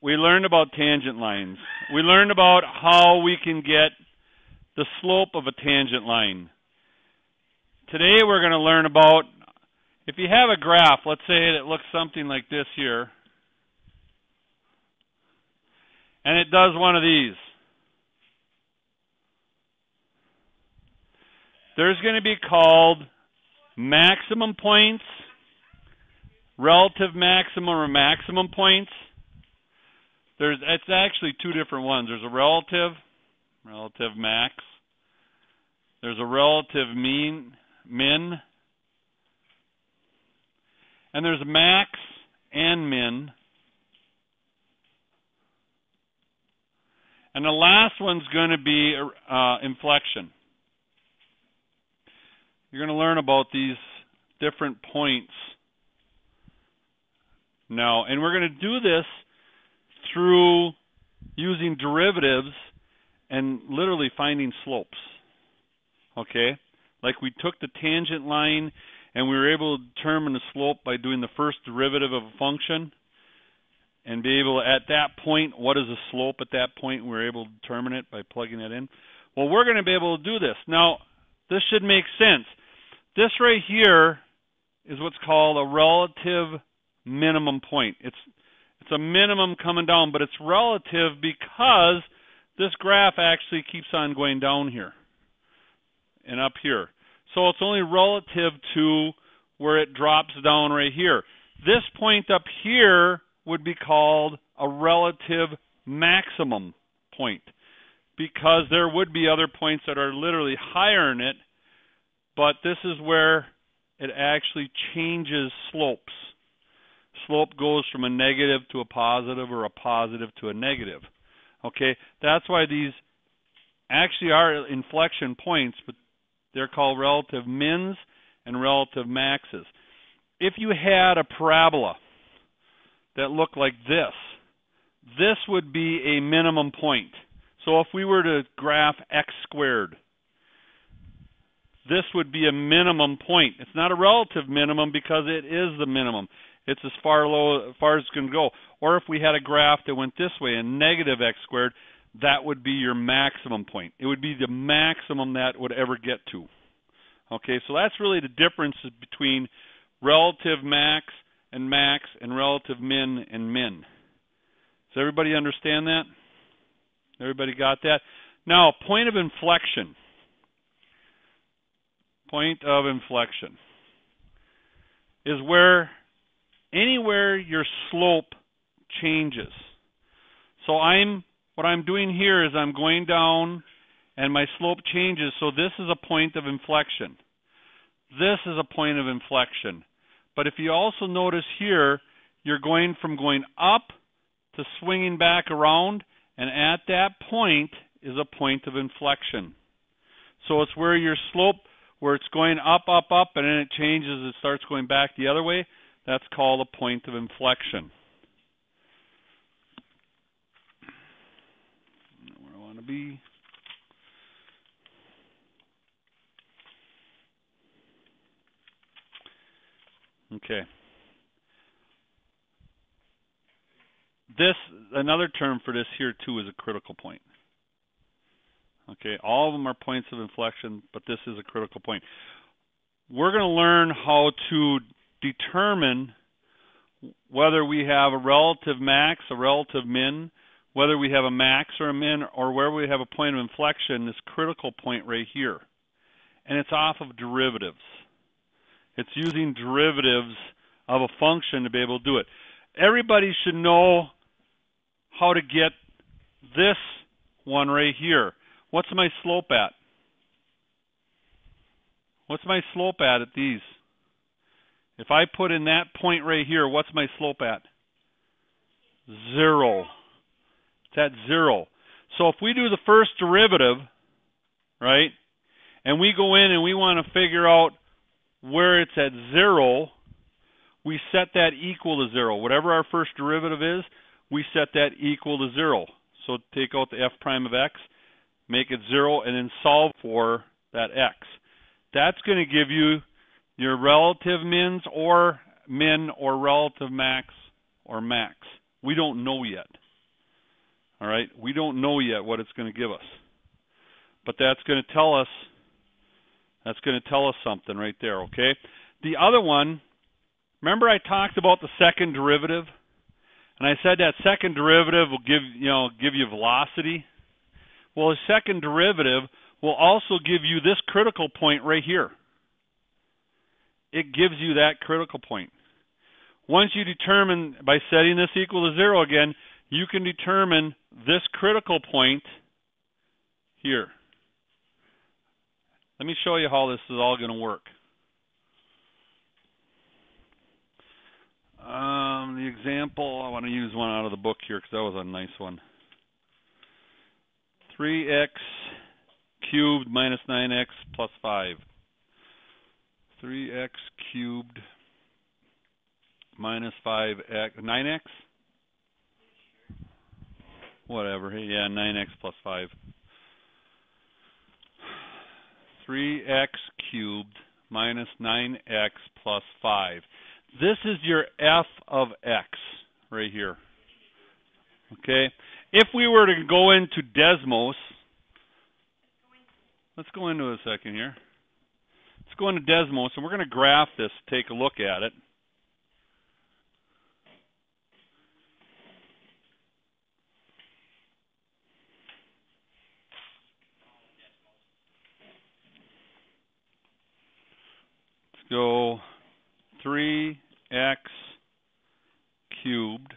we learned about tangent lines. We learned about how we can get the slope of a tangent line. Today we're going to learn about, if you have a graph, let's say it looks something like this here, and it does one of these. There's going to be called maximum points, relative maximum or maximum points. It's actually two different ones. There's a relative max. There's a relative min, and there's max and min. And the last one's going to be inflection. You're going to learn about these different points now, and we're going to do this through using derivatives and literally finding slopes. Okay? Like we took the tangent line and we were able to determine the slope by doing the first derivative of a function and be able to, at that point, what is the slope at that point? We were able to determine it by plugging it in. Well, we're going to be able to do this. Now, this should make sense. This right here is what's called a relative minimum point. It's a minimum coming down, but it's relative because this graph actually keeps on going down here and up here. So it's only relative to where it drops down right here. This point up here would be called a relative maximum point because there would be other points that are literally higher than it, but this is where it actually changes slopes. Slope goes from a negative to a positive or a positive to a negative. Okay, that's why these actually are inflection points, but they're called relative mins and relative maxes. If you had a parabola that looked like this would be a minimum point. So if we were to graph x squared, this would be a minimum point. It's not a relative minimum because it is the minimum. It's as far as it's going to go. Or if we had a graph that went this way, a negative x squared, that would be your maximum point. It would be the maximum that would ever get to. Okay, so that's really the differences between relative max and relative min and min. Does everybody understand that? Everybody got that? Now, point of inflection. Point of inflection is where anywhere your slope changes. So what I'm doing here is I'm going down and my slope changes, so this is a point of inflection. This is a point of inflection. But if you also notice here, you're going from going up to swinging back around, and at that point is a point of inflection. So it's where your slope, where it's going up, up, up, and then it changes, it starts going back the other way. That's called a point of inflection. Where I want to be. Okay. Another term for this here too is a critical point. Okay, all of them are points of inflection, but this is a critical point. We're going to learn how to determine whether we have a relative max, a relative min, whether we have a max or a min, or where we have a point of inflection, this critical point right here. And it's off of derivatives. It's using derivatives of a function to be able to do it. Everybody should know how to get this one right here. What's my slope at? What's my slope at these? If I put in that point right here, what's my slope at? 0. It's at 0. So if we do the first derivative, right, and we go in and we want to figure out where it's at 0, we set that equal to 0. Whatever our first derivative is, we set that equal to 0. So take out the f prime of x, make it 0, and then solve for that x. That's going to give you your relative min or relative max or max. We don't know yet. All right, we don't know yet what it's going to give us, but that's going to tell us something right there. Okay. The other one, remember I talked about the second derivative, and I said that second derivative will give you velocity. Well, the second derivative will also give you this critical point right here. It gives you that critical point. Once you determine, by setting this equal to 0 again, you can determine this critical point here. Let me show you how this is all going to work. The example, I want to use one out of the book here because that was a nice one. 3x cubed minus 9x plus 5. 3x cubed minus 5x, 9x? Whatever, yeah, 9x plus 5. 3x cubed minus 9x plus 5. This is your f of x right here. Okay? If we were to go into Desmos, let's go into a second here. Let's go into Desmos, and we're going to graph this, take a look at it. Let's go 3x cubed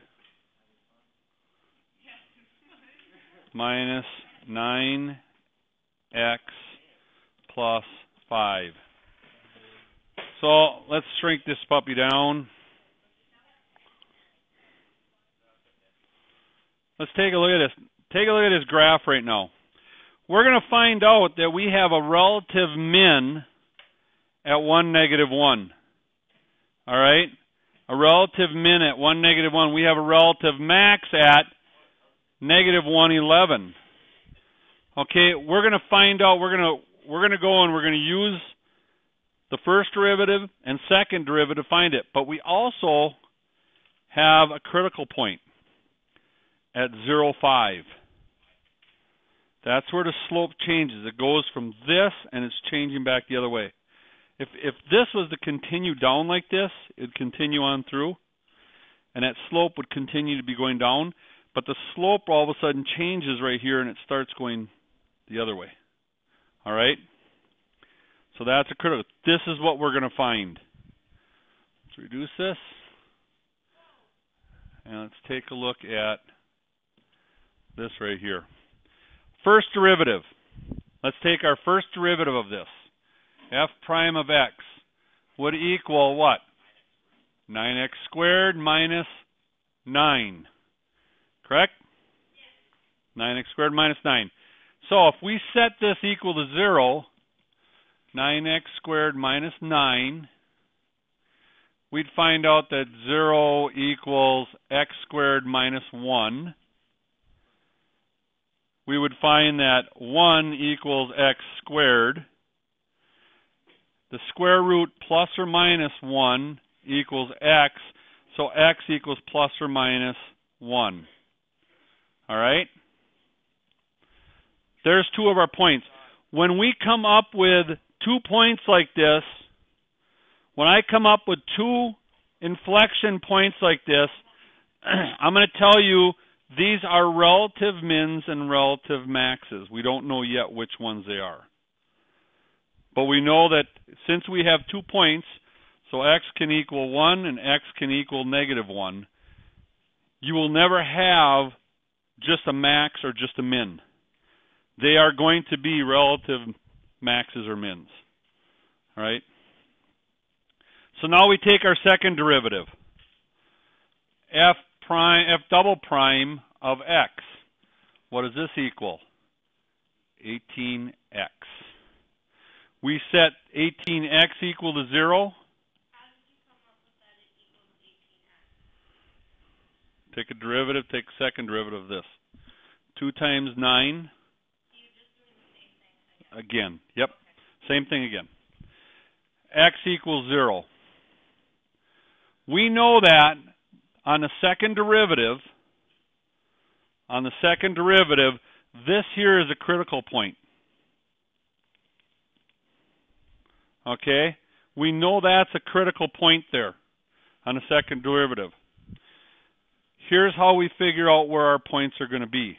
minus 9x plus 5. So let's shrink this puppy down. Let's take a look at this. Take a look at this graph right now. We're going to find out that we have a relative min at 1, -1. All right? A relative min at 1, -1. We have a relative max at -111. Okay, we're going to find out, we're going to go and we're going to use the first derivative and second derivative to find it. But we also have a critical point at 0,5. That's where the slope changes. It goes from this and it's changing back the other way. If this was to continue down like this, it'd continue on through, and that slope would continue to be going down, but the slope all of a sudden changes right here and it starts going the other way. All right? So that's a critical. This is what we're going to find. Let's reduce this, and let's take a look at this right here. First derivative. Let's take our first derivative of this. F prime of x would equal what? 9x squared minus 9. Correct? 9x squared minus 9. So if we set this equal to 0, 9x squared minus 9, we'd find out that 0 equals x squared minus 1. We would find that 1 equals x squared. The square root plus or minus 1 equals x, so x equals plus or minus 1. All right? There's two of our points. When we come up with 2 points like this, when I come up with 2 inflection points like this, I'm going to tell you these are relative mins and relative maxes. We don't know yet which ones they are. But we know that since we have 2 points, so x can equal 1 and x can equal -1, you will never have just a max or just a min. They are going to be relative maxes or mins. All right? So now we take our second derivative. F double prime of x. What does this equal? 18x. We set 18x equal to 0. Take a derivative, take a second derivative of this. 2 times 9. Again, yep, same thing again. X equals 0. We know that on the second derivative, on the second derivative, this here is a critical point. Okay? We know that's a critical point there on the second derivative. Here's how we figure out where our points are going to be.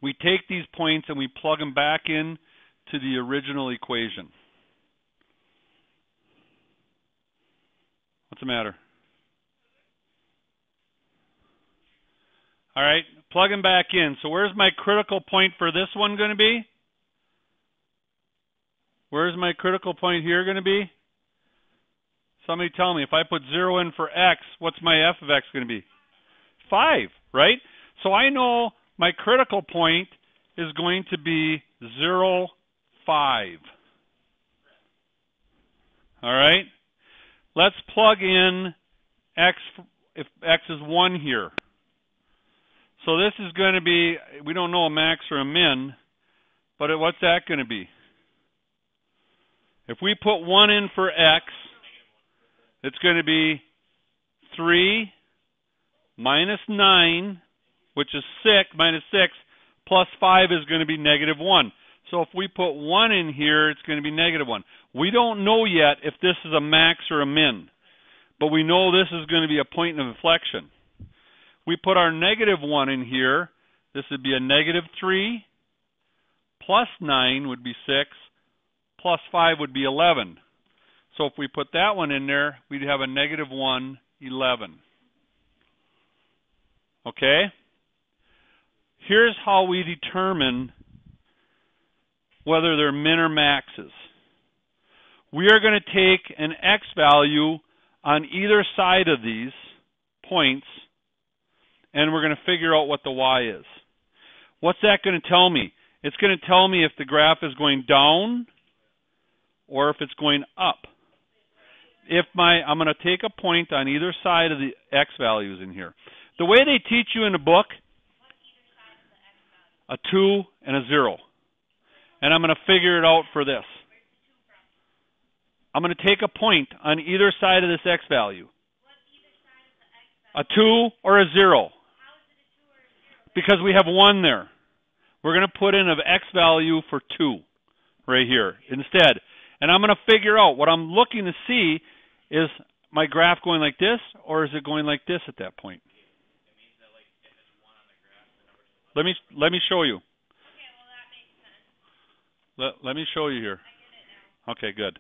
We take these points and we plug them back in to the original equation. What's the matter? All right, plug them back in. So where's my critical point for this one going to be? Where's my critical point here going to be? Somebody tell me, if I put 0 in for x, what's my f of x going to be? 5, right? So I know my critical point is going to be 0, 5. All right? Let's plug in x if x is 1 here. So this is going to be, we don't know a max or a min, but what's that going to be? If we put 1 in for x, it's going to be 3 minus 9, which is 6, minus 6, plus 5 is going to be negative 1. So if we put 1 in here, it's going to be negative 1. We don't know yet if this is a max or a min, but we know this is going to be a point of inflection. We put our negative 1 in here. This would be a negative 3, plus 9 would be 6, plus 5 would be 11. So if we put that one in there, we'd have a negative 1, 11. Okay? Here's how we determine whether they're min or maxes. We are going to take an x value on either side of these points, and we're going to figure out what the y is. What's that going to tell me? It's going to tell me if the graph is going down or if it's going up. I'm going to take a point on either side of the x values in here. The way they teach you in the book, a 2 and a 0. And I'm going to figure it out for this. I'm going to take a point on either side of this x value. A 2 or a 0. Because we have 1 there. We're going to put in an x value for 2 right here instead. And I'm going to figure out, what I'm looking to see is my graph going like this, or is it going like this at that point? Let me show you. Let me show you here. Okay, good.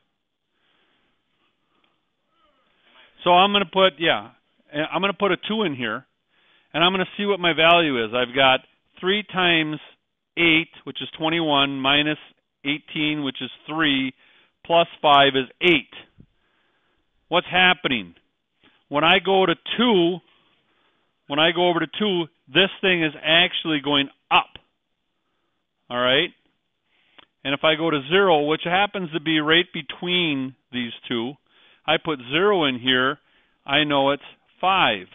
So I'm going to put a 2 in here, and I'm going to see what my value is. I've got 3 times 8, which is 21, minus 18, which is 3, plus 5 is 8. What's happening? When I go to 2, when I go over to 2, this thing is actually going up. All right? And if I go to 0, which happens to be right between these two, I put 0 in here, I know it's 5,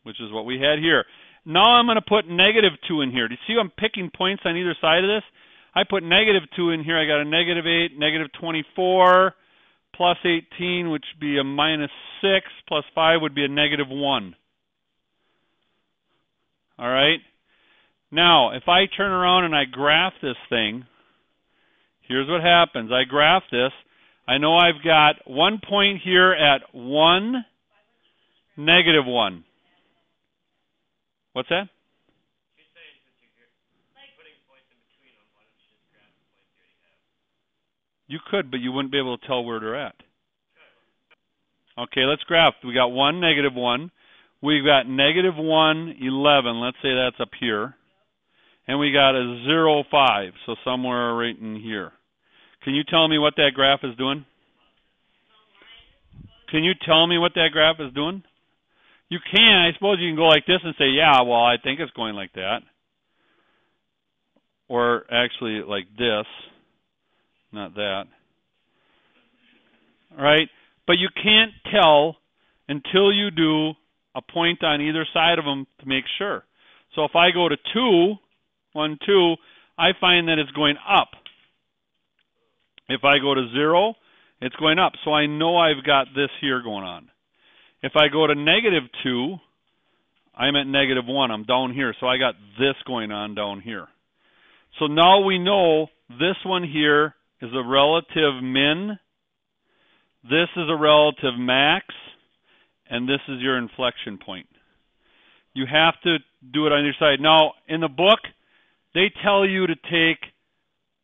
which is what we had here. Now I'm going to put negative 2 in here. Do you see I'm picking points on either side of this? I put negative 2 in here. I got a negative 8, negative 24, plus 18, which would be a minus 6, plus 5 would be a negative 1. All right? Now, if I turn around and I graph this thing, here's what happens. I graph this. I know I've got 1 point here at 1, negative 1. What's that? You could, but you wouldn't be able to tell where they're at. Okay, let's graph. We got 1, negative 1. We've got negative 1, 11. Let's say that's up here. And we got a 0, 5, so somewhere right in here. Can you tell me what that graph is doing? Can you tell me what that graph is doing? You can. I suppose you can go like this and say, yeah, well, I think it's going like that. Or actually like this. Not that. All right? But you can't tell until you do a point on either side of them to make sure. So if I go to 2, 1, 2, I find that it's going up. If I go to 0, it's going up. So I know I've got this here going on. If I go to negative 2, I'm at -1. I'm down here. So I got this going on down here. So now we know this one here is a relative min. This is a relative max. And this is your inflection point. You have to do it on your side. Now, in the book, they tell you to take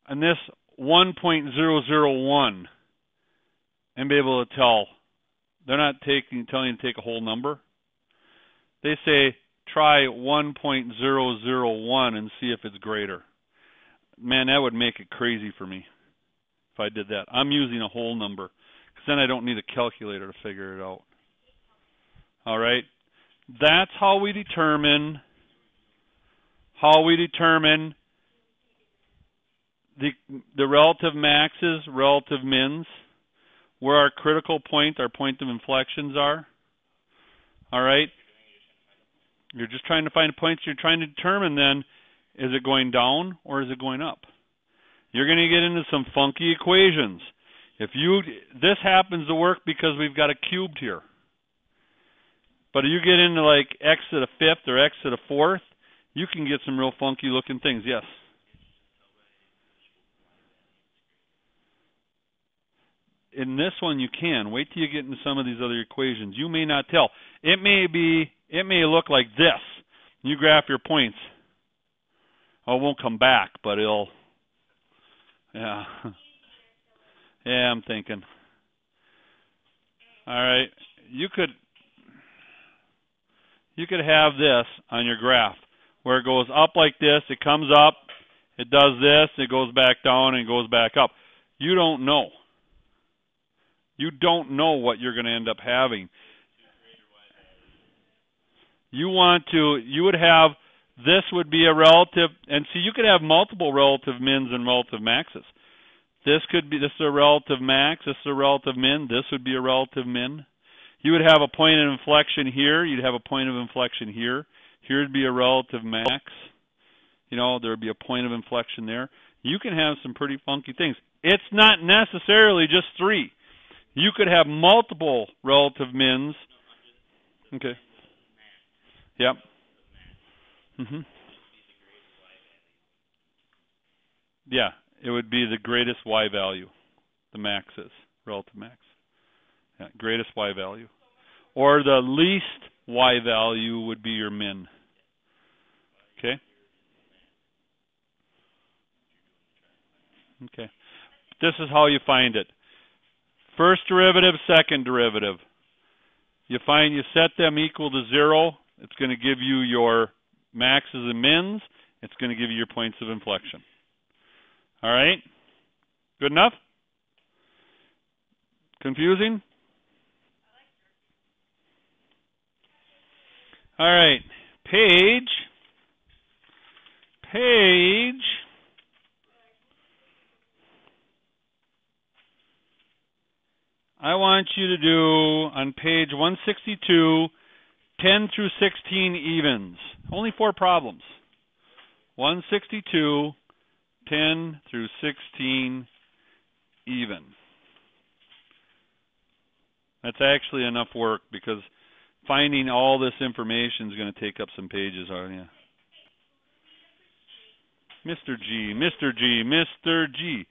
on this 1.001 and be able to tell. They're not telling you to take a whole number. They say try 1.001 and see if it's greater. Man, that would make it crazy for me if I did that. I'm using a whole number because then I don't need a calculator to figure it out. All right? That's how we determine the relative maxes, relative mins, where our critical point, our point of inflections are. All right? You're just trying to find points. You're trying to determine then, is it going down or is it going up? You're going to get into some funky equations. This happens to work because we've got a cubed here. But if you get into like x to the 5th or x to the 4th, you can get some real funky looking things. Yes? In this one you can. Wait till you get into some of these other equations. You may not tell. It may look like this. You graph your points. Oh, it won't come back, but it'll, yeah. Yeah, I'm thinking. All right. You could have this on your graph where it goes up like this, it comes up, it does this, it goes back down, and it goes back up. You don't know. You don't know what you're going to end up having. You would have, this would be a relative, and see, you could have multiple relative mins and relative maxes. This is a relative max, this is a relative min, this would be a relative min. You would have a point of inflection here, you'd have a point of inflection here. Here would be a relative max. There would be a point of inflection there. You can have some pretty funky things. It's not necessarily just 3. You could have multiple relative mins. Okay. Yep. Yeah, it would be the greatest Y value. The max is relative max. Yeah, greatest Y value. Or the least Y value would be your min. Okay? Okay. This is how you find it. First derivative, second derivative. You set them equal to 0. It's going to give you your maxes and mins. It's going to give you your points of inflection. All right? Good enough? Confusing? All right. Page. I want you to do on page 162, 10 through 16 evens. Only 4 problems. 162, 10 through 16 even. That's actually enough work because finding all this information is going to take up some pages, aren't you? Mr. G, Mr. G, Mr. G.